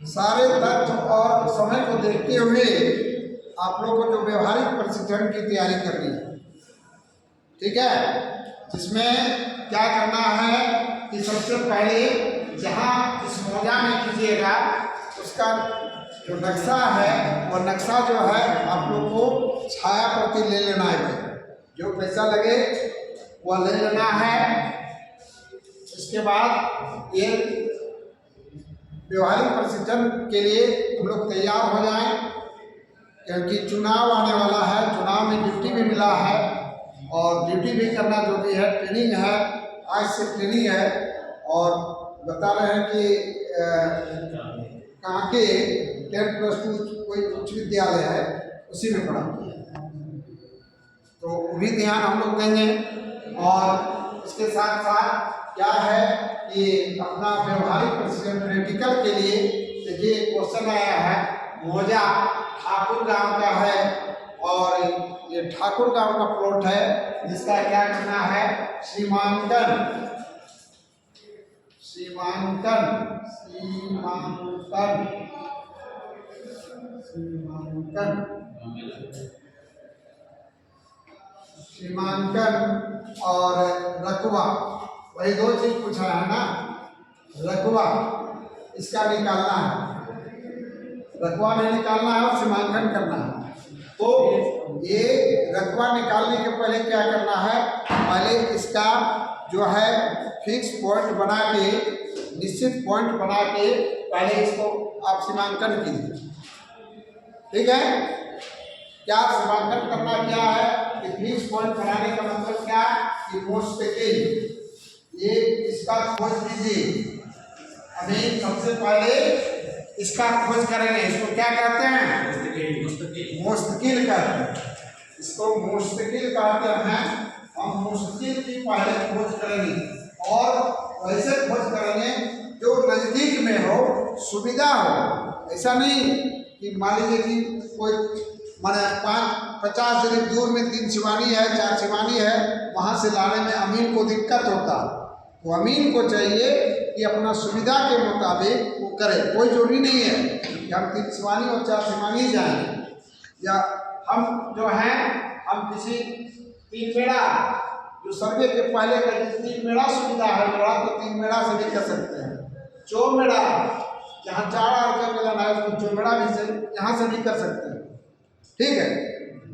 सारे तथ्य और समय को देखते हुए आप लोगों को जो व्यवहारिक प्रशिक्षण की तैयारी करनी है, ठीक है। जिसमें क्या करना है कि सबसे पहले जहाँ इस मौजा में कीजिएगा उसका जो नक्शा है वो नक्शा जो है आप लोग को छाया प्रति ले लेना है भाई, जो पैसा लगे वह ले लेना है। इसके बाद ये व्यवहारिक प्रशिक्षण के लिए हम लोग तैयार हो जाएं, क्योंकि चुनाव आने वाला है। चुनाव में ड्यूटी भी मिला है और ड्यूटी भी करना जो भी है, ट्रेनिंग है, आज से ट्रेनिंग है। और बता रहे हैं कि कहाँ के 10+2 कोई उच्च विद्यालय है उसी में पढ़ा, तो वो भी ध्यान हम लोग देंगे। और इसके साथ साथ क्या है कि अपना व्यवहारिक प्रशिक्षण प्रैक्टिकल के लिए देखिए क्वेश्चन आया है, मौजा ठाकुर गांव का है और ये ठाकुर गांव का प्लॉट है, जिसका क्या करना है सीमांकन सीमांकन सीमांकन सीमांकन सीमांकन और रकबा, वही दो चीज पूछा है ना। रकबा इसका निकालना है, रकबा नहीं निकालना है और सीमांकन करना है। तो ये रकबा निकालने के पहले क्या करना है, पहले इसका जो है फिक्स पॉइंट बना के, निश्चित पॉइंट बना के पहले इसको आप सीमांकन कीजिए, ठीक है। क्या सीमांकन करना क्या है कि फिक्स पॉइंट बनाने का मतलब क्या कि मुस्तकिल, ये इसका खोज कीजिए। अभी सबसे पहले इसका खोज करेंगे, इसको क्या कहते हैं मुस्तकिल कहते हैं, इसको मुस्तकिल कहते हैं। हम मुस्तकिल की पहले खोज करेंगे और वैसे खोज करेंगे जो नज़दीक में हो, सुविधा हो। ऐसा नहीं कि मान लीजिए कि कोई माने 50 जगह दूर में 3 सिवानी है, 4 सिवानी है, वहाँ से लाने में अमीन को दिक्कत होता, तो अमीन को चाहिए कि अपना सुविधा के मुताबिक वो करे। कोई जरूरी नहीं है कि हम 3 सिवानी और 4 सिवानी जाएंगे, या हम जो है हम किसी 3 मेड़ा जो सर्वे के पहले का 3 मेड़ा सुविधा है मेड़ा, तो 3 मेड़ा से भी कर सकते हैं। 4 मेड़ा जहाँ 4 आर्कर मिलन है उसको 4 मेड़ा भी से यहाँ से भी कर सकते हैं, ठीक है।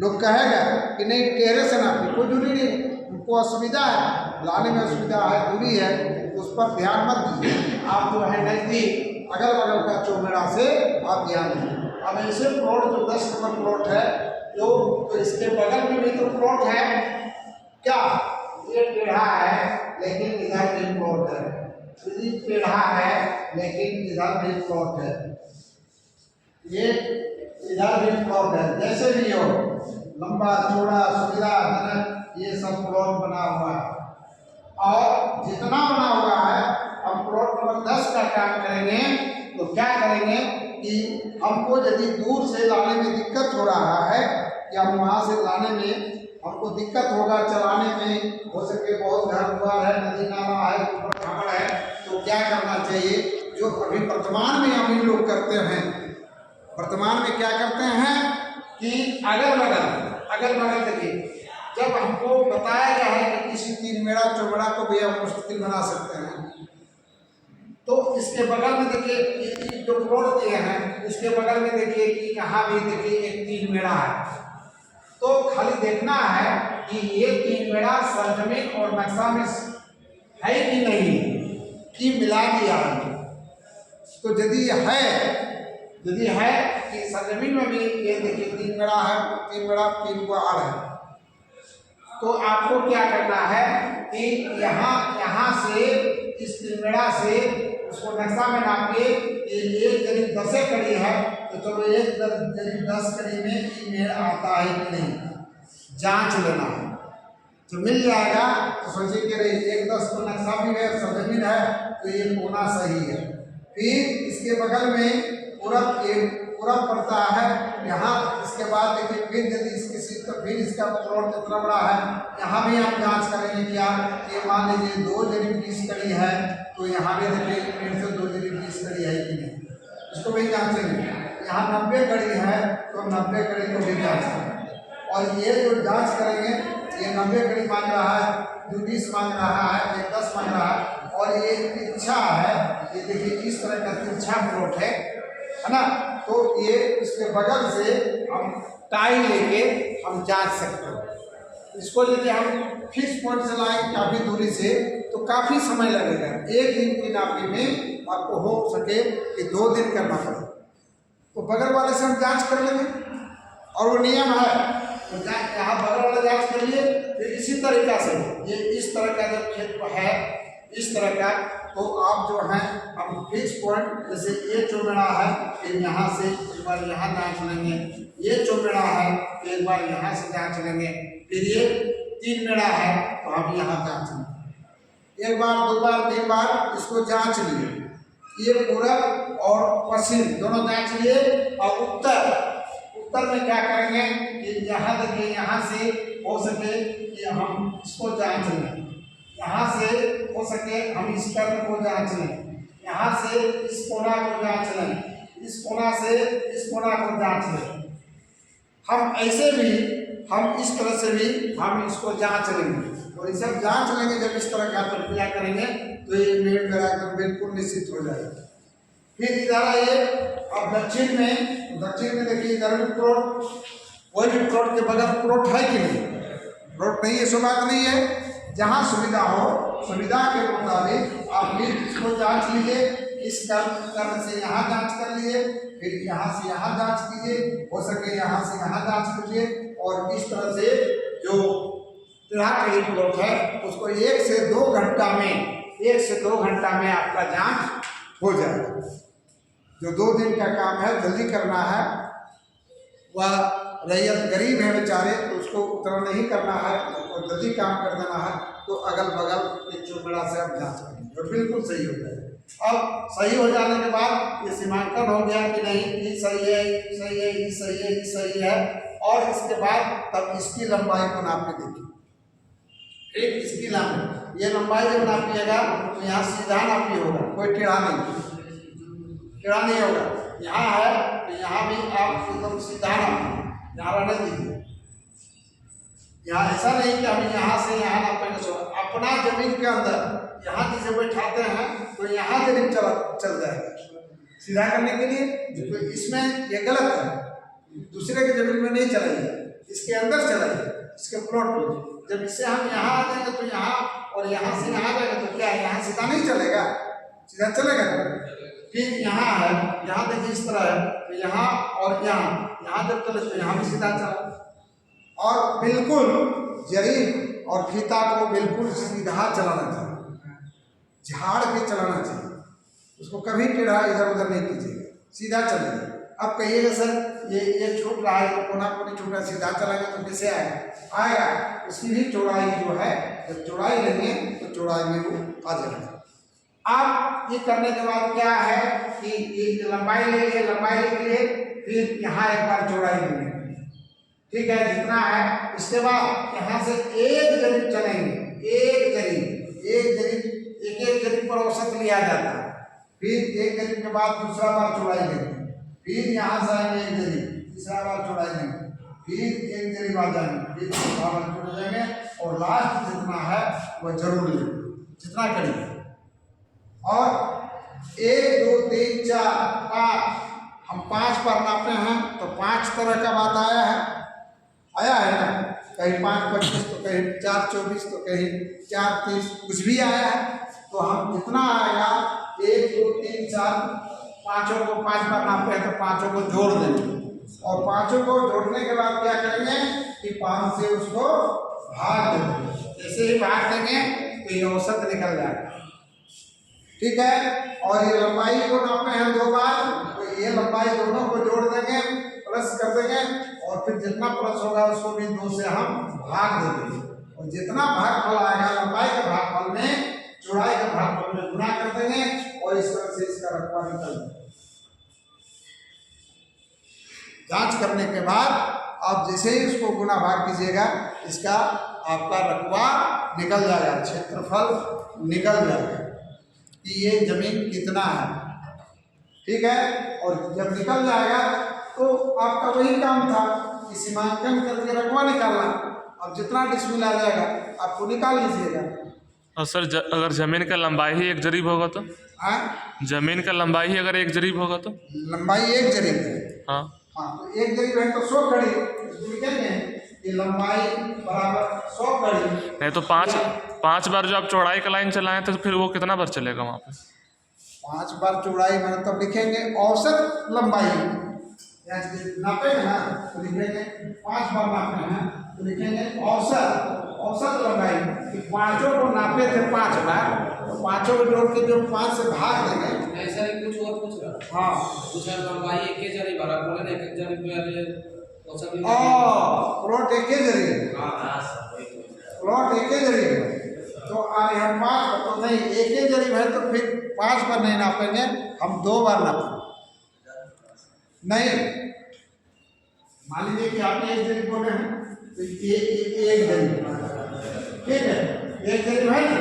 लोग कहेगा कि नहीं टेरे से ना, कोई जरूरी नहीं, उनको असुविधा है, लाने में असुविधा है, दूरी है, उस पर ध्यान मत दीजिए। आप जो है नज़दीक अगल बगल का चौमेड़ा से आप ध्यान दीजिए। अब ऐसे प्लॉट जो 10 नंबर प्लॉट है जो, तो इसके बगल में भी तो प्लॉट है, क्या ये टेढ़ा है लेकिन इधर भी प्लॉट है, ये टेढ़ा है लेकिन इधर भी प्लॉट है, ये इधर भी प्लॉट है। जैसे भी हो, लंबा चौड़ा सुविधाजनक ये सब प्लॉट बना हुआ है। और जितना बना हुआ है हम प्लॉट नंबर 10 का काम करेंगे, तो क्या करेंगे कि हमको यदि दूर से लाने में दिक्कत हो रहा है या वहाँ से लाने में हमको दिक्कत होगा, चलाने में हो सके बहुत घर द्वार है, नदी नाला है, ऊपर खबर है, तो क्या करना चाहिए, जो अभी वर्तमान में हम लोग करते हैं, वर्तमान में क्या करते हैं कि अगल बगल देखिए, जब हमको बताया गया है कि किसी 3 मेड़ा चौमेड़ा को भी हम मुस्तकिल बना सकते हैं, तो इसके बगल में देखिए जो प्लॉट दिए हैं, इसके बगल में देखिए कि यहाँ भी देखिए एक 3 मेड़ा है। तो खाली देखना है कि ये 3 मेड़ा सरजमीन और नक्शा में है कि नहीं, कि मिला दिया है। तो यदि है कि सरजमीन में भी ये देखिए 3 मेड़ा है, 3 मेड़ा 3 को आड़ है, तो आपको क्या करना है कि यहाँ से इस 3 मेड़ा से उसको नक्शा में नापिए, ये एक करीब 10 कड़ी है, तो चलो एक करीब 10 कड़ी में ये मेड़ आता है कि नहीं, जांच लेना है, तो मिल जाएगा। तो सोचिए कि एक 10 को नक्शा भी है, सरजमीन है, तो ये कोना सही है। फिर इसके बगल में पूरब पड़ता है यहाँ, इसके बाद देखिए फिर यदि तो फिर इसका प्लॉट कितना बड़ा है, यहाँ भी हम जांच करेंगे क्या, ये मान लीजिए 2 जरीब 20 कड़ी है, तो यहाँ भी देखिए 1.5 से 2 जरीब 20 कड़ी है कि नहीं, इसको भी जांचेंगे। यहाँ 90 कड़ी है तो 90 कड़ी को भी जांचेंगे। और ये जो जांच करेंगे, ये 90 कड़ी मांग रहा है, 20 मांग रहा है, ये 10 मांग रहा है, और ये तिरछा है, ये देखिए इस तरह का तिरछा प्लॉट है ना। तो ये इसके बगल से हम टाई लेके हम जांच सकते हैं। इसको यदि हम फिक्स पॉइंट से लाएंगे काफ़ी दूरी से तो काफ़ी समय लगेगा। 1 दिन की नापी में आपको हो सके कि 2 दिन करना पड़े, तो बगल वाले से हम जांच कर लेंगे। और वो नियम है, तो यहाँ बगल वाला जांच कर लिए, फिर इसी तरीका से ये इस तरह का जब खेत है इस तरह का, तो आप जो है हम फिक्स पॉइंट, जैसे ये चौमेड़ा है, फिर यहाँ से एक बार यहाँ जांच लेंगे, ये चौमेड़ा है, फिर एक बार यहाँ से जांच लेंगे, फिर ये 3 मेड़ा है तो हम यहाँ जांच लेंगे। 1 बार 2 बार 3 बार इसको जांच लिए, ये पूरब और पश्चिम दोनों जांच लिए। और उत्तर में क्या करेंगे कि यहाँ देखिए, यहाँ से हो सके कि हम इसको जांच लें, यहाँ से हो सके हम इस कर्म को जांच लें, यहाँ से इस कोना को जांच लें, इस कोना से इस कोना को जांच लें। हम ऐसे भी, हम इस तरह से भी हम इसको जांच लेंगे। और ये सब जांच लेंगे जब इस तरह का प्रक्रिया करेंगे तो ये मेड़ मेरा एकदम बिल्कुल निश्चित हो जाएगा। फिर इधर आइए, अब दक्षिण में देखिए, इधर भी प्लॉट, कोई भी प्लॉट के बगल प्लॉट है कि नहीं, प्लॉट नहीं है सो बात नहीं है। जहाँ सुविधा हो, सुविधा के मुताबिक आप फिर इसको जांच लीजिए। इस कर्म से यहाँ जांच कर लिए, फिर यहाँ से यहाँ जांच कीजिए, हो सके यहाँ से यहाँ जांच कीजिए। और इस तरह से जो टेढ़ा टेढ़ी प्लॉट है उसको 1 से 2 घंटा में आपका जांच हो जाएगा। जो 2 दिन का काम है जल्दी करना है, वह रैयत गरीब है बेचारे, तो उसको उतना नहीं करना है, उसको जल्दी काम कर देना है, तो अगल बगल एक चौमेड़ा से आप जांच करेंगे और बिल्कुल सही हो जाएगा। अब सही हो जाने के बाद ये सीमांकन हो गया कि नहीं, ये सही है, ये सही है, ये सही है, ये सही है, और इसके बाद तब इसकी लंबाई को नाप के देखिए। एक इसकी लंबाई, ये लंबाई जब नापिएगा तो यहाँ सीधा नापी होगा, कोई टेढ़ा नहीं होगा। यहाँ है तो यहाँ भी आप एकदम सीधा नापिए, यहाँ रहने दीजिए। यहाँ ऐसा नहीं कि हम यहाँ से यहाँ नापेंगे, अपना जमीन के अंदर यहाँ जिसे बैठाते हैं तो यहाँ जमीन चल जाएगा सीधा करने के लिए। तो इसमें ये गलत है, दूसरे के जमीन में नहीं चलाइए, इसके अंदर चलाइए, इसके प्लॉट में। जब इससे हम यहाँ आ जाएंगे तो यहाँ, और यहाँ से यहाँ जाएंगे तो क्या है, यहाँ सीधा नहीं चलेगा, सीधा चलेगा। फिर यहाँ है, यहाँ देखिए इस तरह है, तो यहाँ और यहाँ जब चले तो यहाँ भी सीधा चला। और बिल्कुल जरी और फीता को बिल्कुल सीधा चलाना चाहिए, झाड़ के चलाना चाहिए, उसको कभी टेढ़ा इधर उधर नहीं कीजिएगा, सीधा चलिए। अब कहिएगा सर ये छूट रहा है, तो कोना कोनी छूट रहा है, सीधा चलाएंगे तो कैसे आएगा? उसकी भी चौड़ाई जो है, जब चौड़ाई लेंगे तो चौड़ाई में वो आ जाएगा। अब ये करने के बाद क्या है कि ये लंबाई ले लिए, लंबाई ले लिए, फिर यहाँ एक बार चौड़ाई लेंगे, ठीक है, जितना है। इसके बाद यहाँ से एक जरीब चलेंगे, एक जरीब पर औसत लिया जाता है। फिर एक जरीब के बाद दूसरा बार चौड़ाई लेंगे, फिर यहाँ से आएंगे एक जरीब, तीसरा बार चौड़ाई लेंगे, फिर एक जरीब आ जाएंगे, फिर दूसरा बार चौड़ाई लेंगे, और लास्ट जितना है वह जरूर लेंगे, जितना करिए। और 1 2 3 4 5 हम 5 पर नापे हैं तो 5 तरह का बात आया है ना, कहीं 5 25 तो कहीं 4 24 तो कहीं 4 30, कुछ भी आया है। तो हम जितना आएगा 1 2 3 4 5 को 5 पर नापे हैं तो 5 को जोड़ देंगे, और 5 को जोड़ने के बाद क्या करेंगे कि 5 से उसको भाग देंगे। जैसे ही भाग देंगे तो ये औसत निकल जाएगा, ठीक है। और ये लंबाई को नापे हैं 2 बार, तो ये लंबाई दोनों को जोड़ देंगे, प्लस कर देंगे, और फिर जितना प्लस होगा उसको भी 2 से हम भाग देंगे, और जितना भागफल आएगा लंबाई के भागफल में चौड़ाई के भागफल में गुना कर देंगे, और इस तरह से इसका रकबा निकल जाएगा। जांच करने के बाद आप जैसे ही इसको गुना भाग कीजिएगा, इसका आपका रकबा निकल जाएगा, क्षेत्रफल निकल जाएगा कि ये जमीन कितना है। ठीक है। और जब निकल जाएगा तो आपका वही काम था कि सीमांकन करके रकबा निकालना। अब जितना डिसमिल आ जाएगा आपको निकाल लीजिएगा। और सर अगर जमीन का लंबाई ही 1 जरीब होगा तो? हाँ, जमीन का लंबाई ही अगर 1 जरीब होगा तो? लंबाई 1 जरीब है। हाँ हाँ, तो 1 जरीब है तो 100 कड़ी लिखेंगे कि लंबाई बराबर 100 कड़ी। नहीं तो 5 बार जो आप चौड़ाई का लाइन चलाएं तो फिर वो कितना बार चलेगा वहाँ पे? 5 बार चौड़ाई मतलब तब लिखेंगे औसत लंबाई नापेंगे ना तो लिखेंगे 5 बार नापना है तो लिखेंगे औसत लंबाई कि पांचों को नापे थे 5 बार तो पांचों को जोड़ के जो 5 से भाग देंगे। ऐसा ही कुछ और पूछ रहा। हाँ, कुछ लंबाई 1 जरी भरा बोले ना 1 जरी पे औसत भी प्लॉट 1 जरी। हां प्लॉट 1 जरी तो आगे हम 5 तो नहीं 1 जरी है तो फिर 5 बार नहीं नापेंगे, हम 2 बार नापेंगे। नहीं, मान लीजिए कि आप 1 जरी बोले हैं तो ये 1 जरी, ठीक है, 1 जरी है तो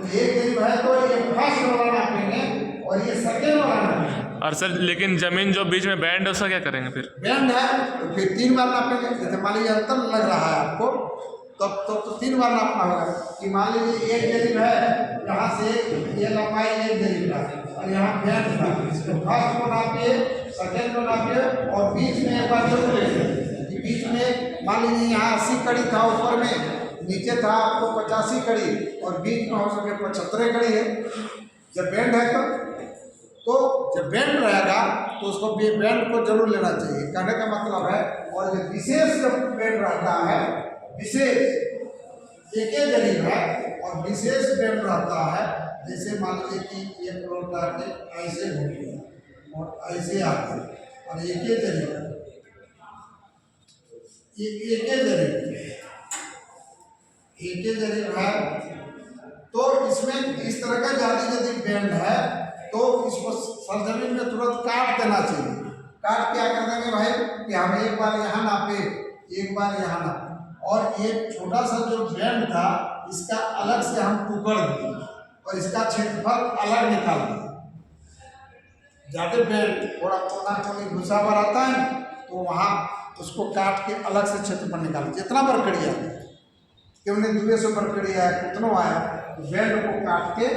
1 जरी है तो ये फर्स्ट वाला नापेंगे और ये सेकंड वाला नापेंगे। और सर लेकिन जमीन जो बीच में बैंड है उसका क्या करेंगे फिर? बैंड है तो फिर 3 बार नापेंगे। जैसे मान लीजिए अंतर लग रहा है आपको तब तो 3 बार नापना होगा कि मान लीजिए 1 जरीब है, यहाँ से ये लंबाई 1 जरीब है और यहाँ बैंड था, तो फर्स्ट को नापिए, सेकंड को नापिए और बीच में एक बार जोड़ लीजिए। बीच में मान लीजिए यहाँ 80 कड़ी था, ऊपर में नीचे था आपको 85 कड़ी और बीच में हो सके 75 कड़ी है। जब बैंड है तो जब बैंड रहेगा तो उसको बैंड को जरूर लेना चाहिए, कहने का मतलब है। और जो विशेष जब बैंड रहता है, विशेष 1 जरीब है और विशेष बैंड रहता है, जैसे मान लीजिए कि ये प्लॉट आके ऐसे हो गया और ऐसे आते और 1 जरीब ये 1 जरीब है तो इसमें इस तरह का ज़्यादा यदि बैंड है तो इसको सरजमीन में तुरंत काट देना चाहिए। काट क्या कर देंगे भाई कि हम एक बार यहाँ नापे, एक बार यहाँ नापे और एक छोटा सा जो बैंड था इसका अलग से हम टुकड़ दिए और इसका क्षेत्रफल अलग निकाल दिए। ज़्यादा बैंड थोड़ा कोना कोनी घुसा हुआ रहता है तो वहाँ उसको काट के अलग से क्षेत्रफल निकाल, जितना बरकड़ी आया क्यों नहीं 200 बरकड़ी आया कितना आया तो बैंड को काट के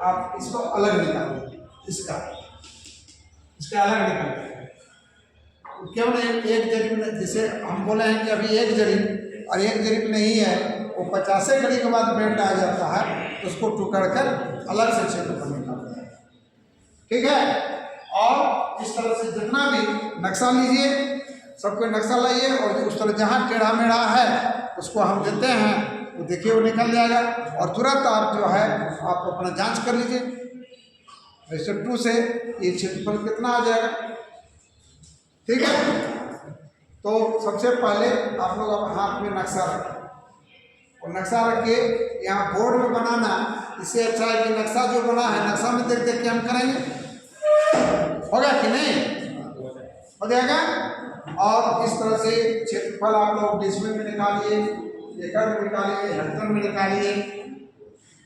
आप इसको अलग निकाल, इसका अलग निकाल क्यों नहीं 1 जरीब। जैसे हम बोले हैं कि अभी 1 जरीब और 1 जरीब नहीं है वो 50 कड़ी के बाद बैंड आ जाता है तो उसको टुकड़ कर अलग से क्षेत्रफल निकालते हैं, ठीक है। और इस तरह से जितना भी नक्शा लीजिए, सबको नक्शा लाइए और उस तरह जहाँ टेढ़ा मेढ़ा है उसको हम देते हैं वो देखिए वो निकल जाएगा और तुरंत आप जो है आप अपना जांच कर लीजिए। वैसे 2 से ये क्षेत्रफल कितना आ जाएगा, ठीक है। तो सबसे पहले आप लोग अपने हाथ में नक्शा रखें और नक्शा रख के यहाँ बोर्ड में बनाना, इससे अच्छा है कि नक्शा जो बना है नक्शा में देख देख के हम करेंगे, होगा कि नहीं, हो जाएगा। और इस तरह से क्षेत्रफल आप लोग डिसमिल में निकालिए, एकड़ में निकालिए, हेक्टर में निकालिए।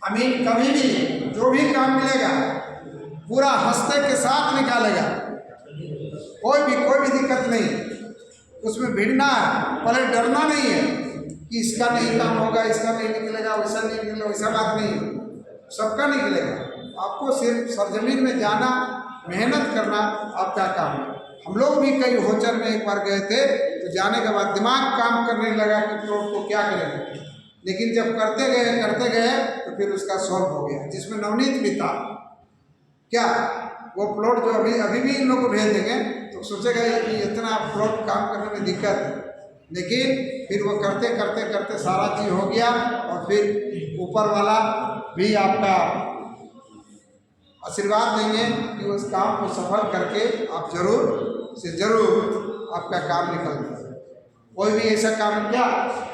अमीन कभी भी जो भी काम मिलेगा पूरा हंसते के साथ निकालेगा, कोई भी दिक्कत नहीं, उसमें भिड़ना है, पहले डरना नहीं है कि इसका नहीं काम होगा, इसका नहीं निकलेगा, वैसा नहीं निकलेगा, वैसा बात नहीं, सबका निकलेगा। आपको सिर्फ सरजमीन में जाना, मेहनत करना आपका काम है। हम लोग भी कई होचर में एक बार गए थे तो जाने के बाद दिमाग काम करने लगा कि प्लॉट को क्या करेंगे, लेकिन जब करते गए तो फिर उसका सॉल्व हो गया। जिसमें नवनीत भी था क्या वो प्लॉट जो अभी भी इन लोग को भेज देंगे तो सोचेगा कि इतना प्लॉट काम करने में दिक्कत है, लेकिन फिर वो करते करते सारा चीज़ हो गया और फिर ऊपर वाला भी आपका आशीर्वाद देंगे कि उस काम को सफल करके आप जरूर से जरूर आपका काम निकल जाए। कोई भी ऐसा काम क्या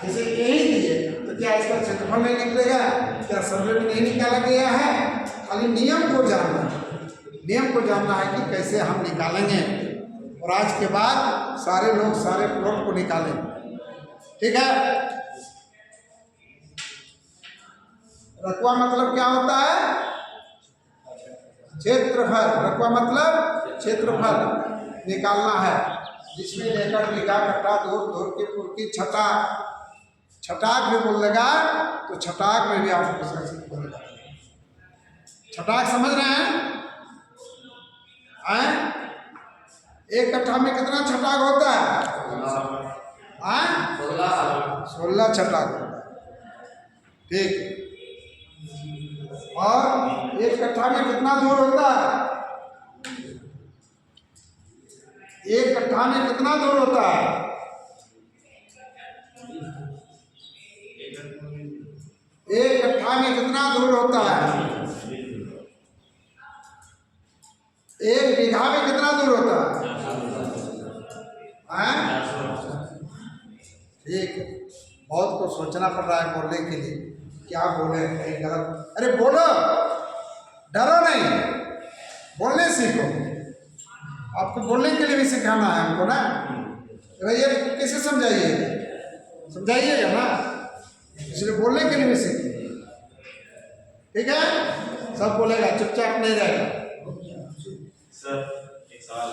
जैसे यही दिए तो क्या इसका क्षेत्रफल नहीं निकलेगा, क्या सर्वे में नहीं निकाला गया है, खाली नियम को जानना है कि कैसे हम निकालेंगे और आज के बाद सारे लोग सारे प्लॉट को निकालेंगे, ठीक है। रकबा मतलब क्या होता है, क्षेत्रफल। रकबा मतलब क्षेत्रफल निकालना है, जिसमें एकड़ बीघा कट्ठा दूर दूर की पूर्ति छटाक भी बोल देगा तो छटाक में भी आपको बोलेगा। छटाक समझ रहे हैं? एक कट्ठा में कितना छटाक होता है? 16 छटाक होता है। ठीक। और एक कट्ठा में कितना दूर होता है? एक कट्ठा में कितना दूर होता है? एक कट्ठा में कितना दूर होता है? एक बीघा में कितना दूर होता है? ठीक। बहुत कुछ सोचना पड़ रहा है बोलने के लिए, क्या बोले कहीं गलत। अरे बोलो, डरो नहीं, बोलने सीखो। आपको बोलने के लिए भी सिखाना है हमको ना। ये कैसे समझाइएगा ना, इसलिए बोलने के लिए भी सीखिए। ठीक है, सब बोलेगा, चुपचाप नहीं रहेगा। सर एक सवाल